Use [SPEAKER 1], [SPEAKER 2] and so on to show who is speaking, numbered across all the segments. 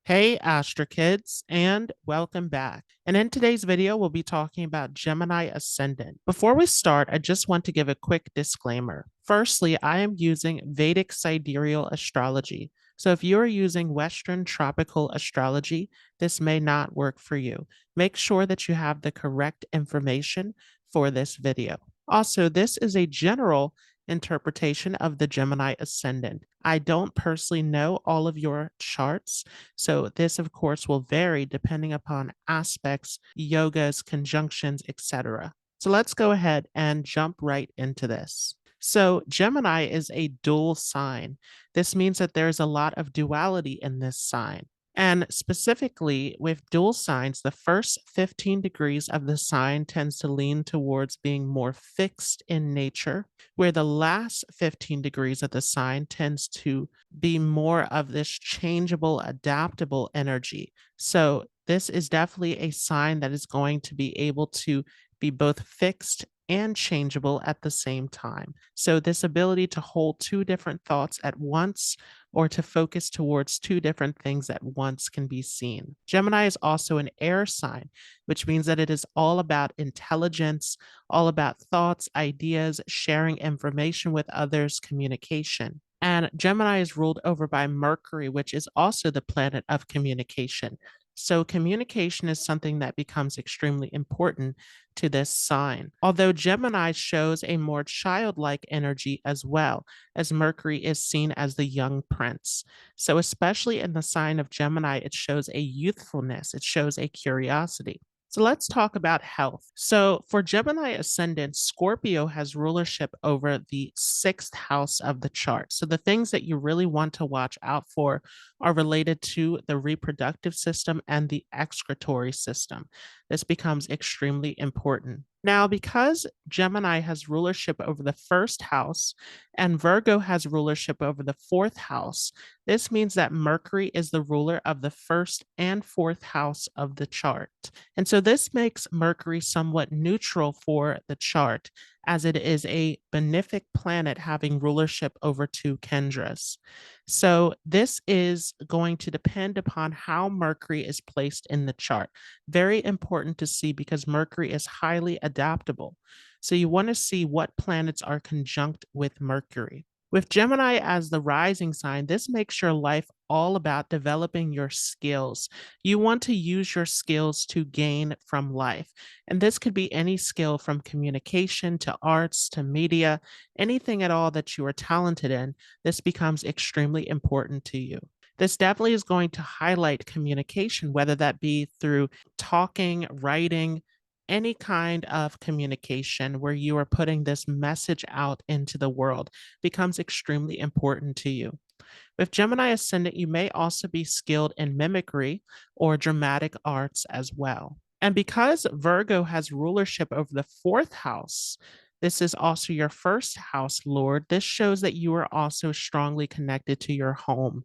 [SPEAKER 1] Hey, Astra Kids, and welcome back. And in today's video, we'll be talking about Gemini Ascendant. Before we start, I just want to give a quick disclaimer. Firstly, I am using Vedic Sidereal Astrology. So if you are using Western tropical astrology, this may not work for you. Make sure that you have the correct information for this video. Also, this is a general interpretation of the Gemini Ascendant. I don't personally know all of your charts, so this, of course, will vary depending upon aspects, yogas, conjunctions, etc. So let's go ahead and jump right into this. So Gemini is a dual sign. This means that there's a lot of duality in this sign. And specifically with dual signs, the first 15 degrees of the sign tends to lean towards being more fixed in nature, where the last 15 degrees of the sign tends to be more of this changeable, adaptable energy. So this is definitely a sign that is going to be able to be both fixed and changeable at the same time. So this ability to hold two different thoughts at once or to focus towards two different things at once can be seen. Gemini is also an air sign, which means that it is all about intelligence, all about thoughts, ideas, sharing information with others, communication. And Gemini is ruled over by Mercury, which is also the planet of communication. So, communication is something that becomes extremely important to this sign. Although Gemini shows a more childlike energy as well, as Mercury is seen as the young prince. So, especially in the sign of Gemini, it shows a youthfulness, it shows a curiosity. So let's talk about health. So for Gemini ascendant, Scorpio has rulership over the sixth house of the chart. So the things that you really want to watch out for are related to the reproductive system and the excretory system. This becomes extremely important. Now, because Gemini has rulership over the first house and Virgo has rulership over the fourth house, this means that Mercury is the ruler of the first and fourth house of the chart. And so this makes Mercury somewhat neutral for the chart, as it is a benefic planet having rulership over two Kendras. So this is going to depend upon how Mercury is placed in the chart. Very important to see because Mercury is highly adaptable. So you want to see what planets are conjunct with Mercury. With Gemini as the rising sign, this makes your life all about developing your skills. You want to use your skills to gain from life. And this could be any skill from communication to arts to media, anything at all that you are talented in. This becomes extremely important to you. This definitely is going to highlight communication, whether that be through talking, writing, any kind of communication where you are putting this message out into the world becomes extremely important to you. With Gemini Ascendant, you may also be skilled in mimicry or dramatic arts as well. And because Virgo has rulership over the fourth house, this is also your first house lord. This shows that you are also strongly connected to your home.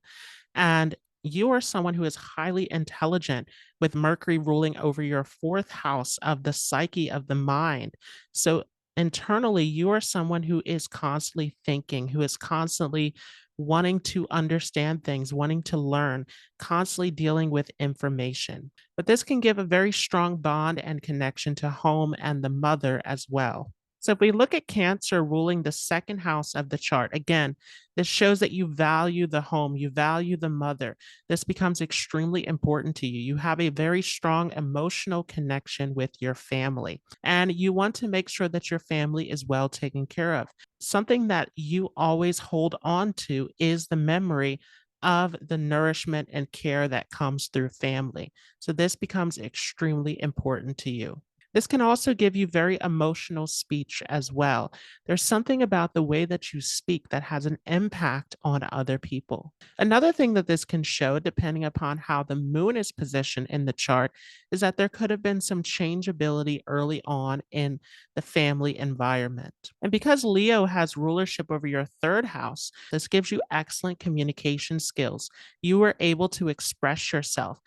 [SPEAKER 1] And you are someone who is highly intelligent with Mercury ruling over your fourth house of the psyche of the mind. So internally, you are someone who is constantly thinking, who is constantly wanting to understand things, wanting to learn, constantly dealing with information. But this can give a very strong bond and connection to home and the mother as well. So if we look at Cancer ruling the second house of the chart, again, this shows that you value the home, you value the mother. This becomes extremely important to you. You have a very strong emotional connection with your family, and you want to make sure that your family is well taken care of. Something that you always hold on to is the memory of the nourishment and care that comes through family. So this becomes extremely important to you. This can also give you very emotional speech as well. There's something about the way that you speak that has an impact on other people. Another thing that this can show, depending upon how the moon is positioned in the chart, is that there could have been some changeability early on in the family environment. And because Leo has rulership over your third house, this gives you excellent communication skills. You are able to express yourself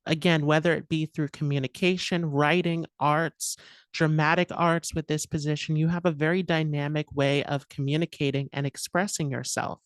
[SPEAKER 1] Again, whether it be through communication, writing, arts, dramatic arts with this position, you have a very dynamic way of communicating and expressing yourself.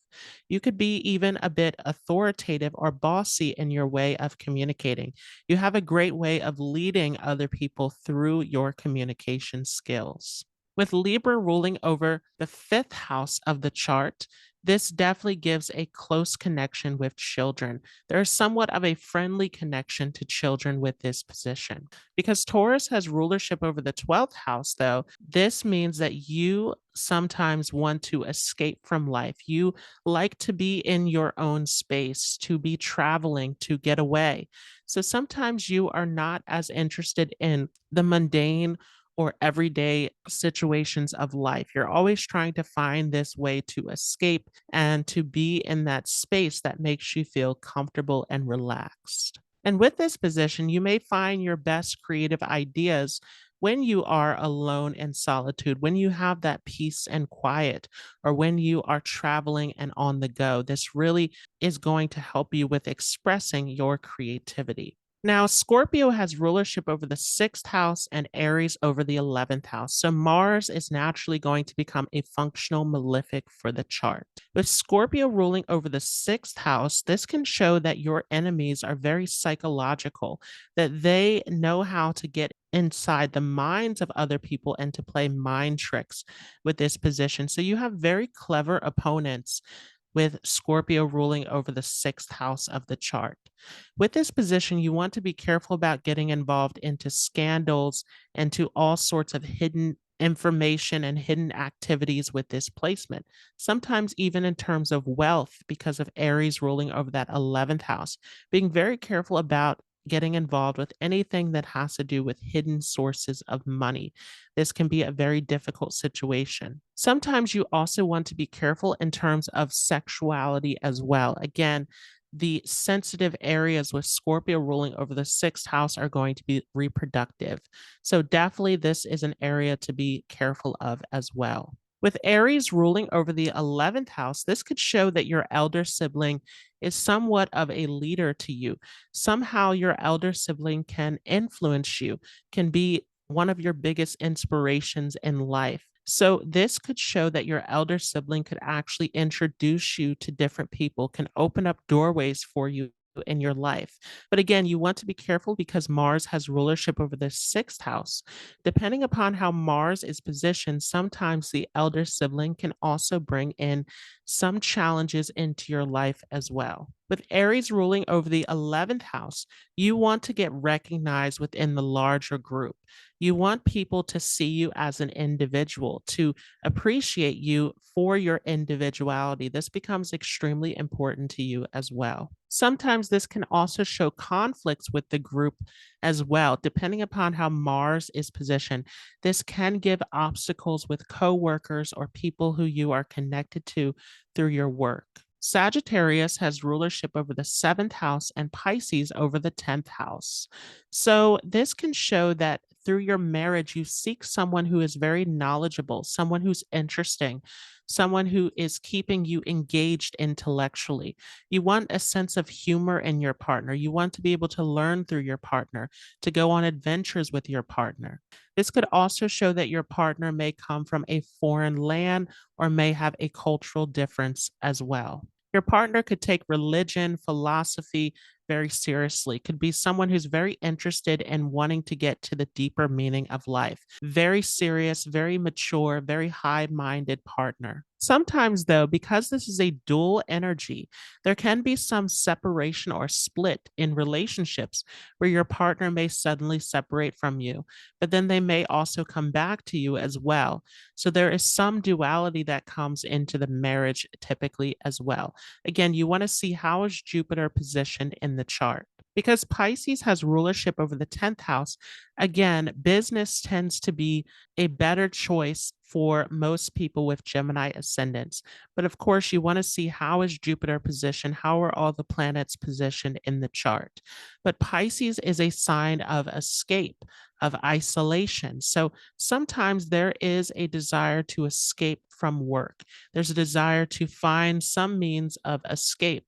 [SPEAKER 1] You could be even a bit authoritative or bossy in your way of communicating. You have a great way of leading other people through your communication skills. With Libra ruling over the fifth house of the chart, this definitely gives a close connection with children. There is somewhat of a friendly connection to children with this position. Because Taurus has rulership over the 12th house, though, this means that you sometimes want to escape from life. You like to be in your own space, to be traveling, to get away. So sometimes you are not as interested in the mundane or everyday situations of life. You're always trying to find this way to escape and to be in that space that makes you feel comfortable and relaxed. And with this position, you may find your best creative ideas when you are alone in solitude, when you have that peace and quiet, or when you are traveling and on the go. This really is going to help you with expressing your creativity. Now, Scorpio has rulership over the sixth house and Aries over the 11th house. So Mars is naturally going to become a functional malefic for the chart. With Scorpio ruling over the sixth house, this can show that your enemies are very psychological, that they know how to get inside the minds of other people and to play mind tricks with this position. So you have very clever opponents with Scorpio ruling over the sixth house of the chart. With this position, you want to be careful about getting involved into scandals and to all sorts of hidden information and hidden activities with this placement. Sometimes even in terms of wealth, because of Aries ruling over that 11th house, being very careful about getting involved with anything that has to do with hidden sources of money. This can be a very difficult situation. Sometimes you also want to be careful in terms of sexuality as well. Again, the sensitive areas with Scorpio ruling over the sixth house are going to be reproductive. So, definitely, this is an area to be careful of as well. With Aries ruling over the 11th house, this could show that your elder sibling is somewhat of a leader to you. Somehow, your elder sibling can influence you, can be one of your biggest inspirations in life. So, this could show that your elder sibling could actually introduce you to different people, can open up doorways for you in your life. But again, you want to be careful because Mars has rulership over the sixth house. Depending upon how Mars is positioned, sometimes the elder sibling can also bring in some challenges into your life as well. With Aries ruling over the 11th house, you want to get recognized within the larger group. You want people to see you as an individual, to appreciate you for your individuality. This becomes extremely important to you as well. Sometimes this can also show conflicts with the group as well, depending upon how Mars is positioned. This can give obstacles with coworkers or people who you are connected to through your work. Sagittarius has rulership over the seventh house and Pisces over the 10th house. So, this can show that through your marriage, you seek someone who is very knowledgeable, someone who's interesting, someone who is keeping you engaged intellectually. You want a sense of humor in your partner. You want to be able to learn through your partner, to go on adventures with your partner. This could also show that your partner may come from a foreign land or may have a cultural difference as well. Your partner could take religion, philosophy very seriously, could be someone who's very interested in wanting to get to the deeper meaning of life. Very serious, very mature, very high minded partner. Sometimes, though, because this is a dual energy, there can be some separation or split in relationships where your partner may suddenly separate from you, but then they may also come back to you as well. So there is some duality that comes into the marriage typically as well. Again, you want to see how is Jupiter positioned in the chart. Because Pisces has rulership over the 10th house, again, business tends to be a better choice for most people with Gemini ascendants. But of course, you want to see how is Jupiter positioned, how are all the planets positioned in the chart. But Pisces is a sign of escape, of isolation. So sometimes there is a desire to escape from work. There's a desire to find some means of escape.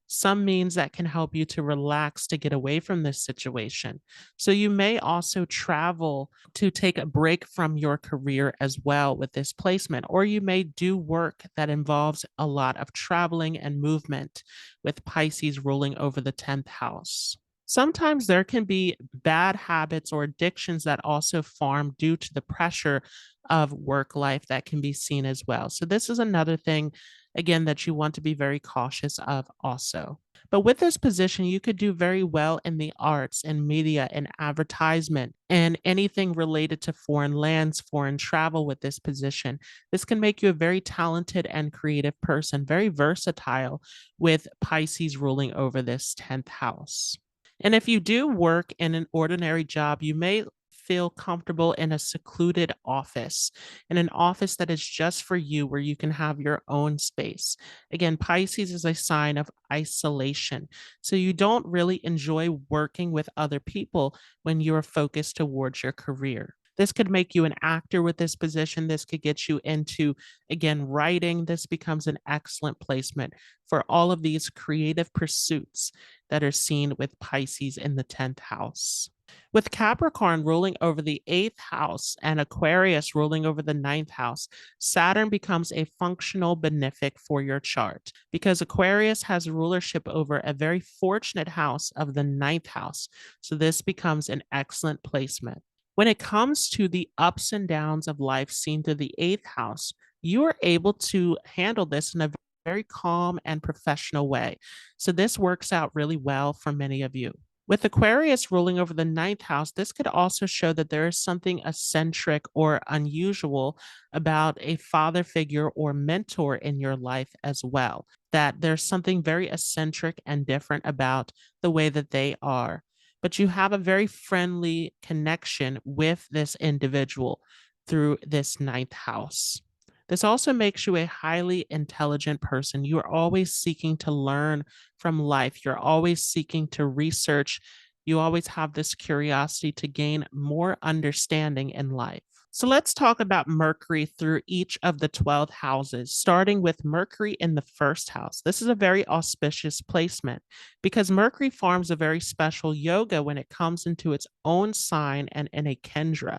[SPEAKER 1] Some means that can help you to relax to get away from this situation. So you may also travel to take a break from your career as well with this placement, or you may do work that involves a lot of traveling and movement with Pisces ruling over the 10th house. Sometimes there can be bad habits or addictions that also form due to the pressure of work life that can be seen as well. So, this is another thing, again, that you want to be very cautious of also. But with this position, you could do very well in the arts and media and advertisement and anything related to foreign lands, foreign travel with this position. This can make you a very talented and creative person, very versatile with Pisces ruling over this 10th house. And if you do work in an ordinary job, you may feel comfortable in a secluded office, in an office that is just for you, where you can have your own space. Again, Pisces is a sign of isolation. So you don't really enjoy working with other people when you are focused towards your career. This could make you an actor with this position. This could get you into, again, writing. This becomes an excellent placement for all of these creative pursuits that are seen with Pisces in the 10th house. With Capricorn ruling over the 8th house and Aquarius ruling over the 9th house, Saturn becomes a functional benefic for your chart because Aquarius has rulership over a very fortunate house of the 9th house. So this becomes an excellent placement. When it comes to the ups and downs of life seen through the 8th house, you are able to handle this in a very calm and professional way. So this works out really well for many of you. With Aquarius ruling over the 9th house, this could also show that there is something eccentric or unusual about a father figure or mentor in your life as well. That there's something very eccentric and different about the way that they are. But you have a very friendly connection with this individual through this 9th house. This also makes you a highly intelligent person. You are always seeking to learn from life. You're always seeking to research. You always have this curiosity to gain more understanding in life. So let's talk about Mercury through each of the 12 houses, starting with Mercury in the first house. This is a very auspicious placement because Mercury forms a very special yoga when it comes into its own sign and in a Kendra.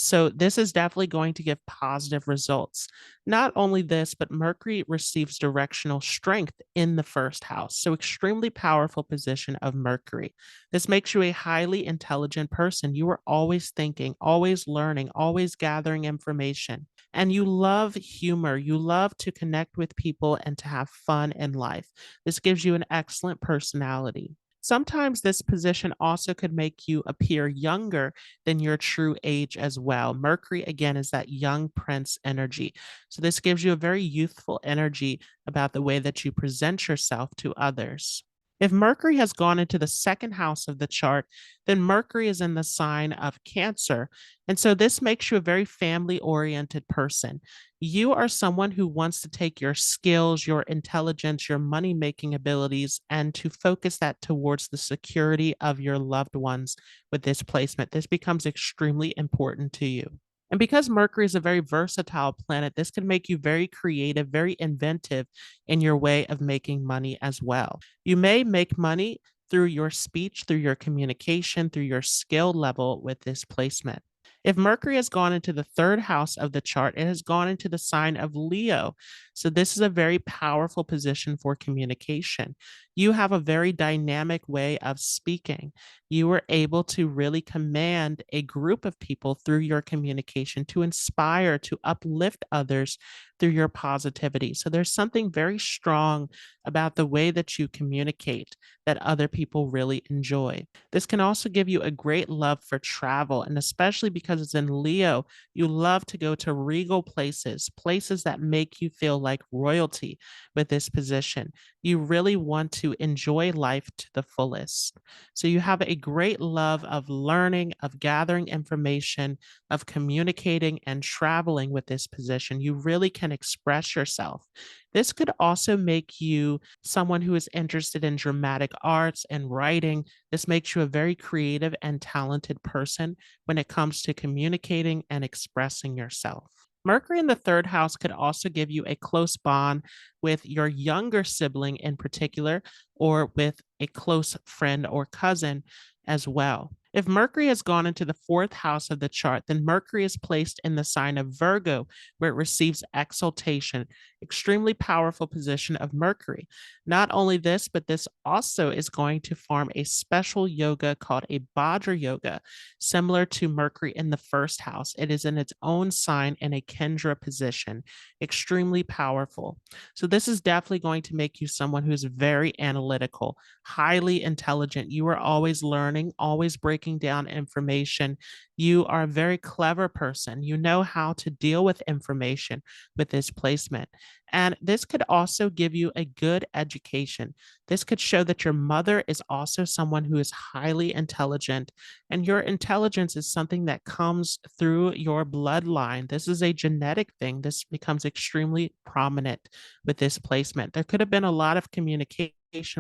[SPEAKER 1] So this is definitely going to give positive results. Not only this, but Mercury receives directional strength in the first house. So extremely powerful position of Mercury. This makes you a highly intelligent person. You are always thinking, always learning, always gathering information. And you love humor. You love to connect with people and to have fun in life. This gives you an excellent personality. Sometimes this position also could make you appear younger than your true age as well. Mercury, again, is that young prince energy. So this gives you a very youthful energy about the way that you present yourself to others. If Mercury has gone into the second house of the chart, then Mercury is in the sign of Cancer. And so this makes you a very family oriented person. You are someone who wants to take your skills, your intelligence, your money making abilities, and to focus that towards the security of your loved ones with this placement. This becomes extremely important to you. And because Mercury is a very versatile planet, this can make you very creative, very inventive in your way of making money as well. You may make money through your speech, through your communication, through your skill level with this placement. If Mercury has gone into the third house of the chart, it has gone into the sign of Leo. So, this is a very powerful position for communication. You have a very dynamic way of speaking. You are able to really command a group of people through your communication to inspire, to uplift others through your positivity. So, there's something very strong about the way that you communicate that other people really enjoy. This can also give you a great love for travel, and especially because it's in Leo, you love to go to regal places, places that make you feel like royalty with this position. You really want to enjoy life to the fullest. So you have a great love of learning, of gathering information, of communicating and traveling with this position. You really can express yourself. This could also make you someone who is interested in dramatic arts and writing. This makes you a very creative and talented person when it comes to communicating and expressing yourself. Mercury in the third house could also give you a close bond with your younger sibling in particular, or with a close friend or cousin as well. If Mercury has gone into the fourth house of the chart, then Mercury is placed in the sign of Virgo, where it receives exaltation, extremely powerful position of Mercury. Not only this, but this also is going to form a special yoga called a Vajra yoga, similar to Mercury in the first house. It is in its own sign in a Kendra position, extremely powerful. So, this is definitely going to make you someone who's very analytical, highly intelligent. You are always learning, always breaking down information. You are a very clever person. You know how to deal with information with this placement. And this could also give you a good education. This could show that your mother is also someone who is highly intelligent, and your intelligence is something that comes through your bloodline. This is a genetic thing. This becomes extremely prominent with this placement. There could have been a lot of communication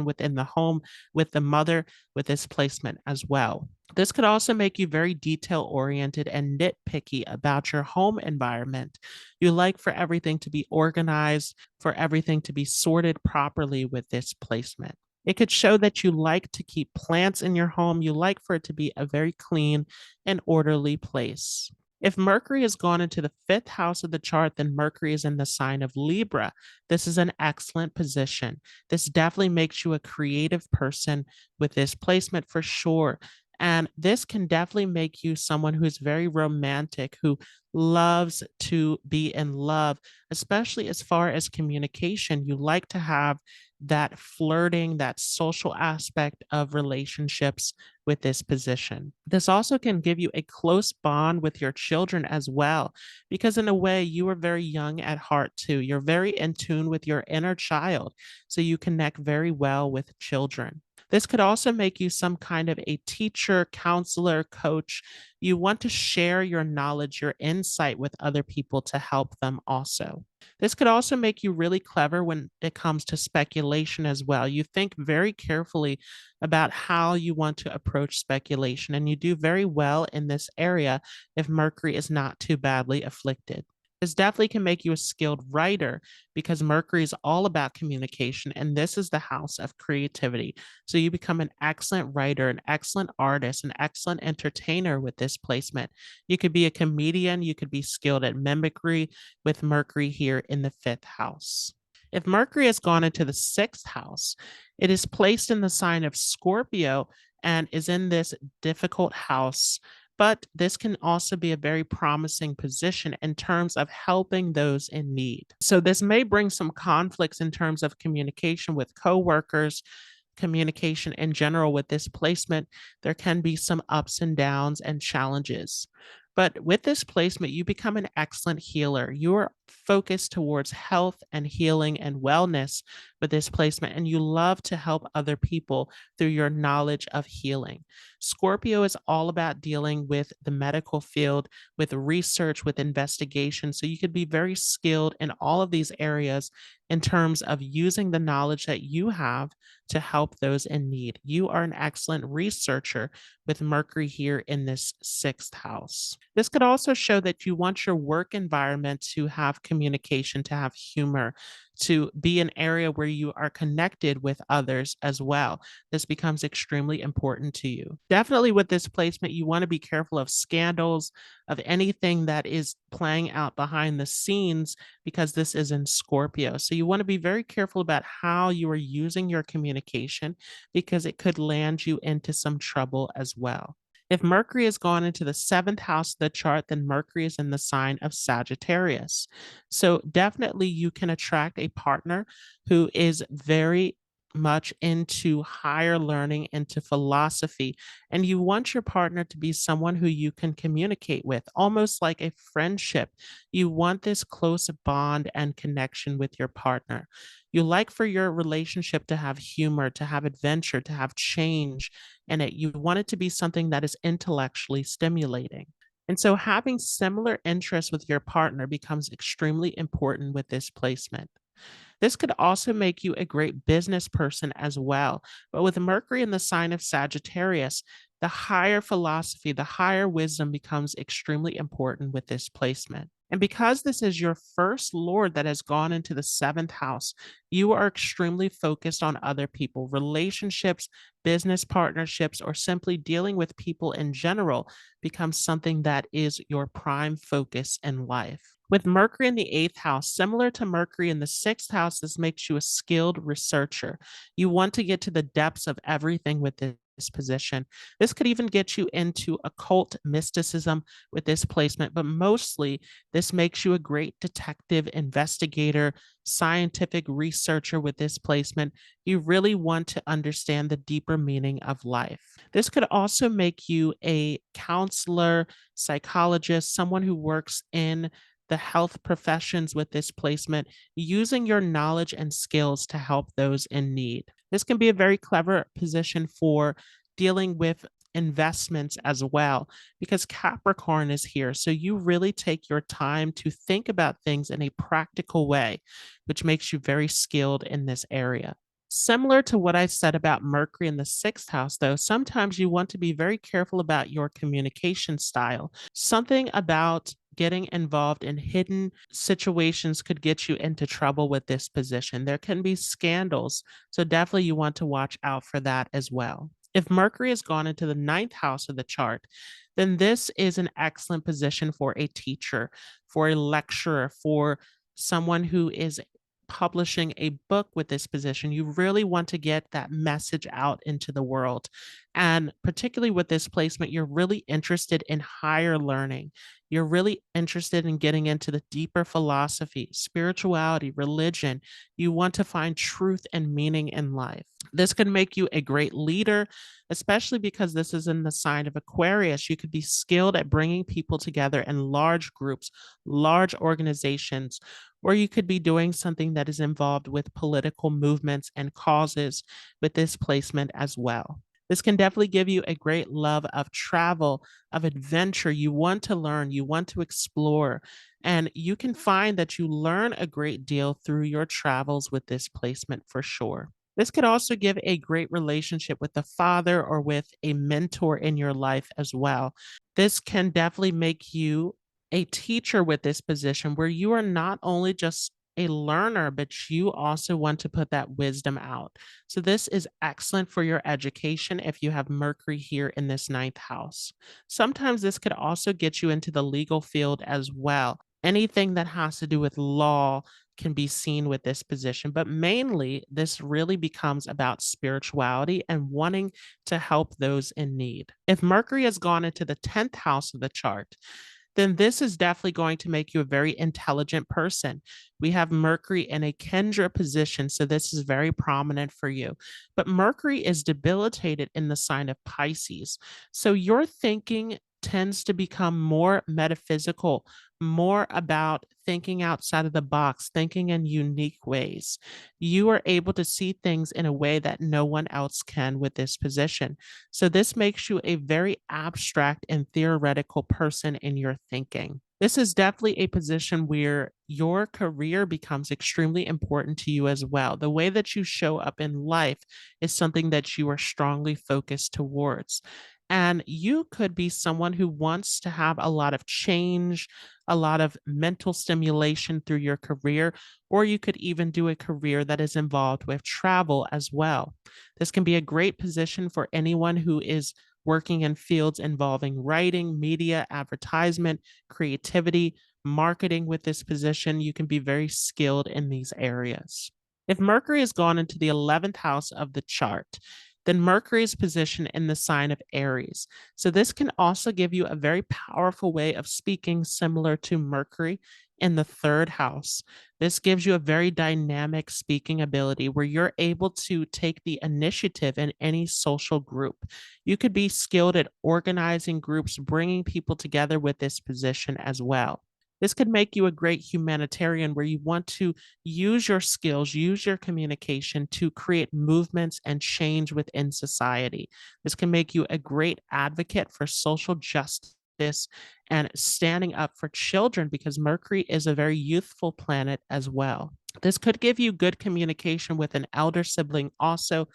[SPEAKER 1] within the home with the mother with this placement as well. This could also make you very detail oriented and nitpicky about your home environment. You like for everything to be organized, for everything to be sorted properly with this placement. It could show that you like to keep plants in your home. You like for it to be a very clean and orderly place. If Mercury has gone into the fifth house of the chart, then Mercury is in the sign of Libra. This is an excellent position. This definitely makes you a creative person with this placement for sure. And this can definitely make you someone who's very romantic, who loves to be in love, especially as far as communication. You like to have that flirting, that social aspect of relationships with this position. This also can give you a close bond with your children as well, because in a way, you are very young at heart too. You're very in tune with your inner child, so you connect very well with children. This could also make you some kind of a teacher, counselor, coach. You want to share your knowledge, your insight with other people to help them also. This could also make you really clever when it comes to speculation as well. You think very carefully about how you want to approach speculation, and you do very well in this area if Mercury is not too badly afflicted. This definitely can make you a skilled writer because Mercury is all about communication, and this is the house of creativity. So you become an excellent writer, an excellent artist, an excellent entertainer with this placement. You could be a comedian, you could be skilled at mimicry with Mercury here in the fifth house. If Mercury has gone into the sixth house, it is placed in the sign of Scorpio and is in this difficult house, but this can also be a very promising position in terms of helping those in need. So this may bring some conflicts in terms of communication with coworkers, communication in general with this placement. There can be some ups and downs and challenges. But with this placement, you become an excellent healer. You are focused towards health and healing and wellness with this placement, and you love to help other people through your knowledge of healing. Scorpio is all about dealing with the medical field, with research, with investigation. So you could be very skilled in all of these areas in terms of using the knowledge that you have to help those in need. You are an excellent researcher with Mercury here in this sixth house. This could also show that you want your work environment to have communication, to have humor, to be an area where you are connected with others as well. This becomes extremely important to you. Definitely with this placement, you want to be careful of scandals, of anything that is playing out behind the scenes, because this is in Scorpio. So you want to be very careful about how you are using your communication, because it could land you into some trouble as well. If Mercury has gone into the seventh house of the chart, then Mercury is in the sign of Sagittarius. So definitely you can attract a partner who is very much into higher learning, into philosophy, and you want your partner to be someone who you can communicate with, almost like a friendship. You want this close bond and connection with your partner. You like for your relationship to have humor, to have adventure, to have change in it. You want it to be something that is intellectually stimulating. And so having similar interests with your partner becomes extremely important with this placement. This could also make you a great business person as well. But with Mercury in the sign of Sagittarius, the higher philosophy, the higher wisdom becomes extremely important with this placement. And because this is your first Lord that has gone into the seventh house, you are extremely focused on other people, relationships, business partnerships, or simply dealing with people in general becomes something that is your prime focus in life. With Mercury in the eighth house, similar to Mercury in the sixth house, this makes you a skilled researcher. You want to get to the depths of everything with this position. This could even get you into occult mysticism with this placement, but mostly this makes you a great detective, investigator, scientific researcher with this placement. You really want to understand the deeper meaning of life. This could also make you a counselor, psychologist, someone who works in the health professions with this placement, using your knowledge and skills to help those in need. This can be a very clever position for dealing with investments as well, because Capricorn is here. So you really take your time to think about things in a practical way, which makes you very skilled in this area. Similar to what I said about Mercury in the sixth house, though, sometimes you want to be very careful about your communication style. Something about getting involved in hidden situations could get you into trouble with this position. There can be scandals. So definitely you want to watch out for that as well. If Mercury has gone into the ninth house of the chart, then this is an excellent position for a teacher, for a lecturer, for someone who is publishing a book with this position. You really want to get that message out into the world. And particularly with this placement, you're really interested in higher learning. You're really interested in getting into the deeper philosophy, spirituality, religion. You want to find truth and meaning in life. This can make you a great leader, especially because this is in the sign of Aquarius. You could be skilled at bringing people together in large groups, large organizations, or you could be doing something that is involved with political movements and causes with this placement as well. This can definitely give you a great love of travel, of adventure. You want to learn, you want to explore, and you can find that you learn a great deal through your travels with this placement for sure. This could also give a great relationship with a father or with a mentor in your life as well. This can definitely make you a teacher with this position where you are not only just a learner, but you also want to put that wisdom out. So, this is excellent for your education if you have Mercury here in this ninth house. Sometimes this could also get you into the legal field as well. Anything that has to do with law can be seen with this position, but mainly this really becomes about spirituality and wanting to help those in need. If Mercury has gone into the 10th house of the chart, then this is definitely going to make you a very intelligent person. We have Mercury in a Kendra position, so this is very prominent for you. But Mercury is debilitated in the sign of Pisces. So your thinking tends to become more metaphysical, more about thinking outside of the box, thinking in unique ways. You are able to see things in a way that no one else can with this position. So this makes you a very abstract and theoretical person in your thinking. This is definitely a position where your career becomes extremely important to you as well. The way that you show up in life is something that you are strongly focused towards. And you could be someone who wants to have a lot of change, a lot of mental stimulation through your career, or you could even do a career that is involved with travel as well. This can be a great position for anyone who is working in fields involving writing, media, advertisement, creativity, marketing with this position. You can be very skilled in these areas. If Mercury has gone into the 11th house of the chart, then Mercury's position in the sign of Aries. So this can also give you a very powerful way of speaking, similar to Mercury in the third house. This gives you a very dynamic speaking ability where you're able to take the initiative in any social group. You could be skilled at organizing groups, bringing people together with this position as well. This could make you a great humanitarian where you want to use your skills, use your communication to create movements and change within society. This can make you a great advocate for social justice and standing up for children because Mercury is a very youthful planet as well. This could give you good communication with an elder sibling also,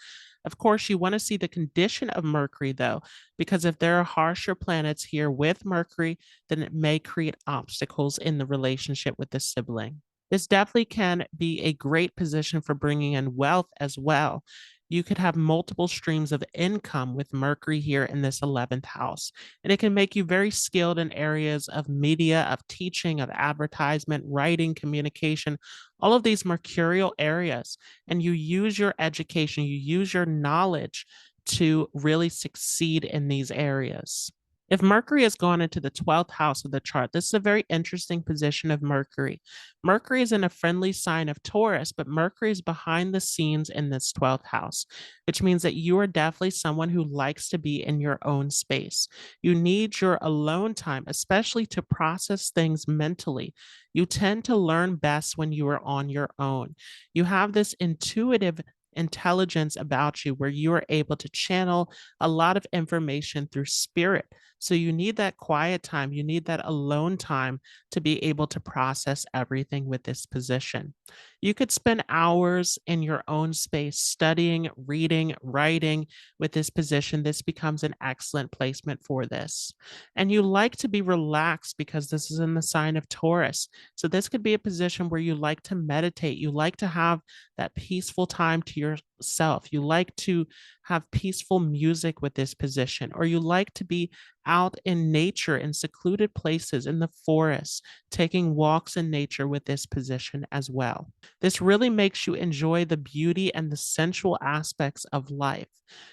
[SPEAKER 1] Of course, you want to see the condition of Mercury, though, because if there are harsher planets here with Mercury, then it may create obstacles in the relationship with the sibling. This definitely can be a great position for bringing in wealth as well. You could have multiple streams of income with Mercury here in this 11th house. And it can make you very skilled in areas of media, of teaching, of advertisement, writing, communication, all of these mercurial areas. And you use your education, you use your knowledge to really succeed in these areas. If Mercury has gone into the 12th house of the chart, this is a very interesting position of Mercury. Mercury is in a friendly sign of Taurus, but Mercury is behind the scenes in this 12th house, which means that you are definitely someone who likes to be in your own space. You need your alone time, especially to process things mentally. You tend to learn best when you are on your own. You have this intuitive intelligence about you where you are able to channel a lot of information through spirit. So you need that quiet time, you need that alone time to be able to process everything with this position. You could spend hours in your own space studying, reading, writing with this position. This becomes an excellent placement for this. And you like to be relaxed because this is in the sign of Taurus. So this could be a position where you like to meditate, you like to have that peaceful time to yourself. You like to have peaceful music with this position, or you like to be out in nature in secluded places in the forest, taking walks in nature with this position as well. This really makes you enjoy the beauty and the sensual aspects of life.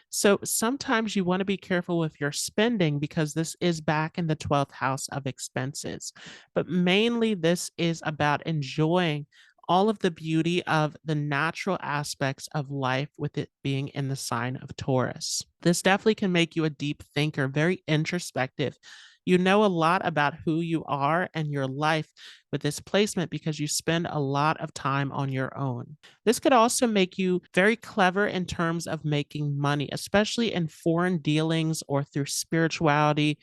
[SPEAKER 1] So sometimes you want to be careful with your spending because this is back in the 12th house of expenses. But mainly, this is about enjoying all of the beauty of the natural aspects of life with it being in the sign of Taurus. This definitely can make you a deep thinker, very introspective. You know a lot about who you are and your life with this placement because you spend a lot of time on your own. This could also make you very clever in terms of making money, especially in foreign dealings or through spirituality,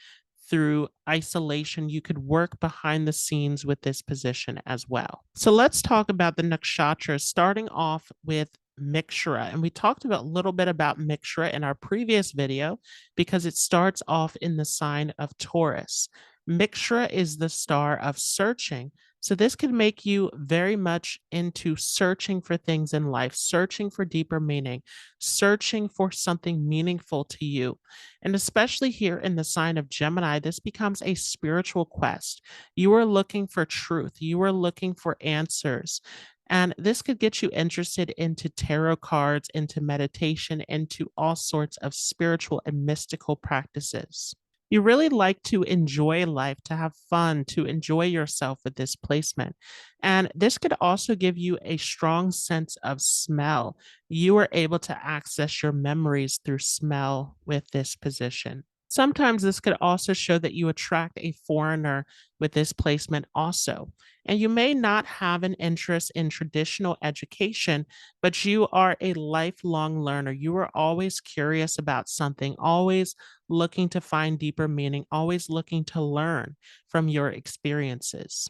[SPEAKER 1] through isolation. You could work behind the scenes with this position as well. So let's talk about the nakshatras, starting off with Mrigashira. And we talked about a little bit about Mrigashira in our previous video because it starts off in the sign of Taurus. Mrigashira is the star of searching. So this could make you very much into searching for things in life, searching for deeper meaning, searching for something meaningful to you. And especially here in the sign of Gemini, this becomes a spiritual quest. You are looking for truth, you are looking for answers. And this could get you interested into tarot cards, into meditation, into all sorts of spiritual and mystical practices. You really like to enjoy life, to have fun, to enjoy yourself with this placement. And this could also give you a strong sense of smell. You are able to access your memories through smell with this position. Sometimes this could also show that you attract a foreigner with this placement also. And you may not have an interest in traditional education, but you are a lifelong learner. You are always curious about something, always looking to find deeper meaning, always looking to learn from your experiences.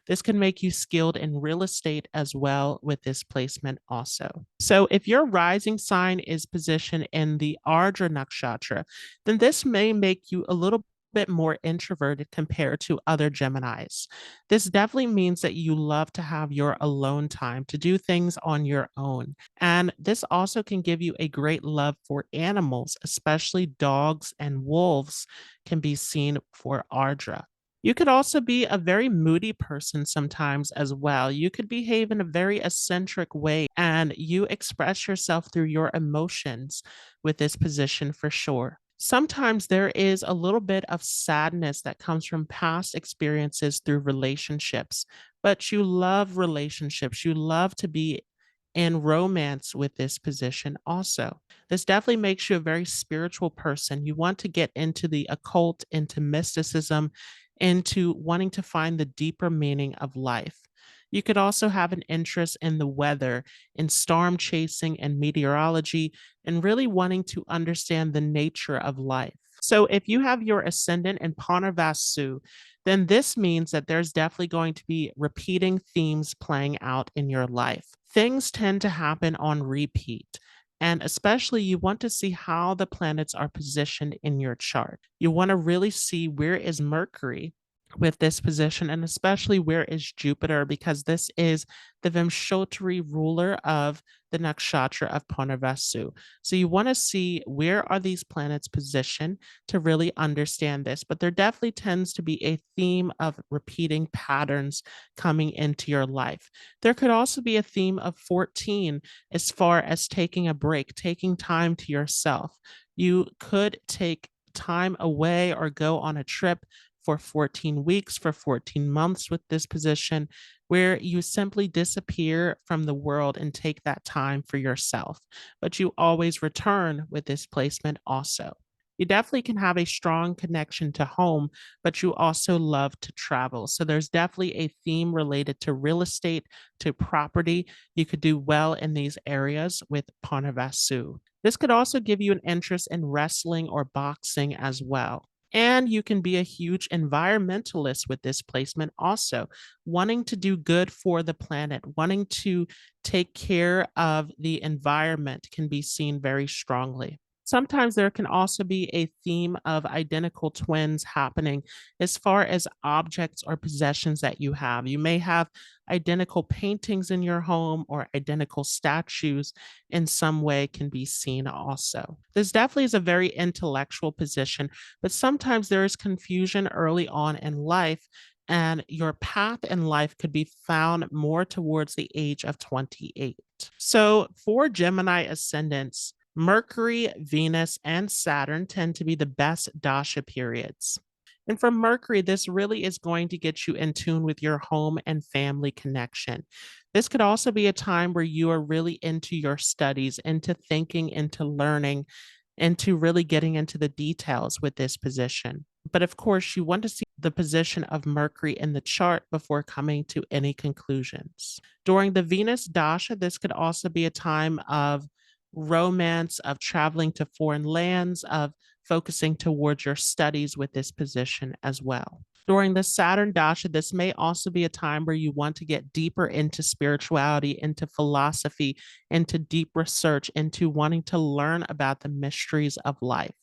[SPEAKER 1] This can make you skilled in real estate as well with this placement also. So if your rising sign is positioned in the Ardra nakshatra, then this may make you a little bit more introverted compared to other Geminis. This definitely means that you love to have your alone time to do things on your own. And this also can give you a great love for animals, especially dogs and wolves can be seen for Ardra. You could also be a very moody person sometimes as well. You could behave in a very eccentric way and you express yourself through your emotions with this position for sure. Sometimes there is a little bit of sadness that comes from past experiences through relationships, but you love relationships. You love to be in romance with this position also. This definitely makes you a very spiritual person. You want to get into the occult, into mysticism, into wanting to find the deeper meaning of life. You could also have an interest in the weather, in storm chasing and meteorology, and really wanting to understand the nature of life. So, if you have your ascendant in Punarvasu, then this means that there's definitely going to be repeating themes playing out in your life. Things tend to happen on repeat. And especially, you want to see how the planets are positioned in your chart. You want to really see where is Mercury with this position, and especially where is Jupiter, because this is the Vimshotri ruler of the nakshatra of Punarvasu. So you want to see where are these planets positioned to really understand this. But there definitely tends to be a theme of repeating patterns coming into your life. There could also be a theme of 14 as far as taking a break, taking time to yourself. You could take time away or go on a trip for 14 weeks, for 14 months with this position, where you simply disappear from the world and take that time for yourself. But you always return with this placement also. You definitely can have a strong connection to home, but you also love to travel. So there's definitely a theme related to real estate, to property. You could do well in these areas with Punarvasu. This could also give you an interest in wrestling or boxing as well. And you can be a huge environmentalist with this placement also, wanting to do good for the planet, wanting to take care of the environment can be seen very strongly. Sometimes there can also be a theme of identical twins happening as far as objects or possessions that you have. You may have identical paintings in your home or identical statues in some way can be seen also. This definitely is a very intellectual position, but sometimes there is confusion early on in life, and your path in life could be found more towards the age of 28. So for Gemini ascendants, Mercury, Venus, and Saturn tend to be the best Dasha periods. And for Mercury, this really is going to get you in tune with your home and family connection. This could also be a time where you are really into your studies, into thinking, into learning, into really getting into the details with this position. But of course, you want to see the position of Mercury in the chart before coming to any conclusions. During the Venus Dasha, this could also be a time of romance, of traveling to foreign lands, of focusing towards your studies with this position as well. During the Saturn Dasha, this may also be a time where you want to get deeper into spirituality, into philosophy, into deep research, into wanting to learn about the mysteries of life.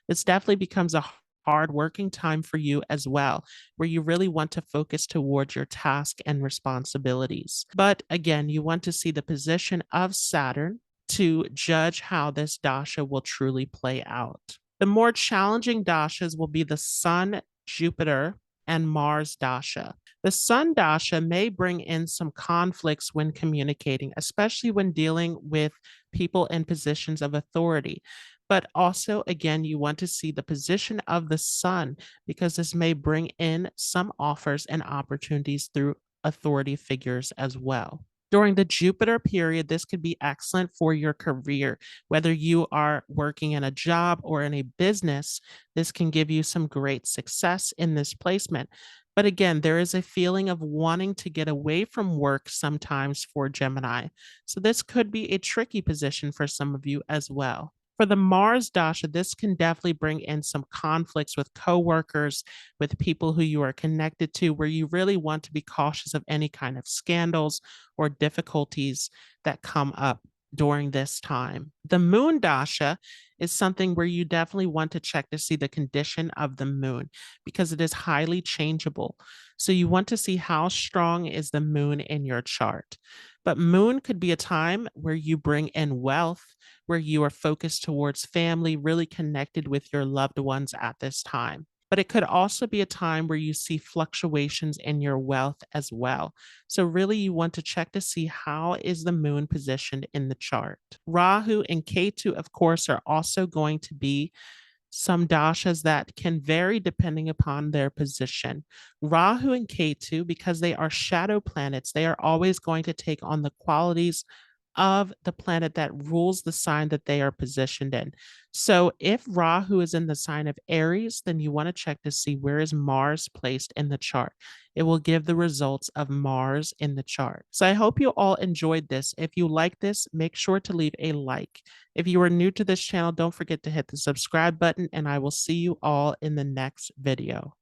[SPEAKER 1] This definitely becomes a hard working time for you as well, where you really want to focus towards your task and responsibilities. But again, you want to see the position of Saturn to judge how this dasha will truly play out. The more challenging dashas will be the Sun, Jupiter, and Mars dasha. The Sun dasha may bring in some conflicts when communicating, especially when dealing with people in positions of authority. But also, again, you want to see the position of the Sun because this may bring in some offers and opportunities through authority figures as well. During the Jupiter period, this could be excellent for your career. Whether you are working in a job or in a business, this can give you some great success in this placement. But again, there is a feeling of wanting to get away from work sometimes for Gemini. So this could be a tricky position for some of you as well. For the Mars Dasha, this can definitely bring in some conflicts with coworkers, with people who you are connected to, where you really want to be cautious of any kind of scandals or difficulties that come up during this time. The Moon Dasha is something where you definitely want to check to see the condition of the moon because it is highly changeable. So you want to see how strong is the moon in your chart. But moon could be a time where you bring in wealth, where you are focused towards family, really connected with your loved ones at this time. But it could also be a time where you see fluctuations in your wealth as well. So really you want to check to see how is the moon positioned in the chart. Rahu and Ketu, of course, are also going to be some dashas that can vary depending upon their position. Rahu and Ketu, because they are shadow planets, they are always going to take on the qualities of the planet that rules the sign that they are positioned in. So if Rahu is in the sign of Aries, then you want to check to see where is Mars placed in the chart. It will give the results of Mars in the chart. So I hope you all enjoyed this. If you like this, make sure to leave a like. If you are new to this channel, don't forget to hit the subscribe button, and I will see you all in the next video.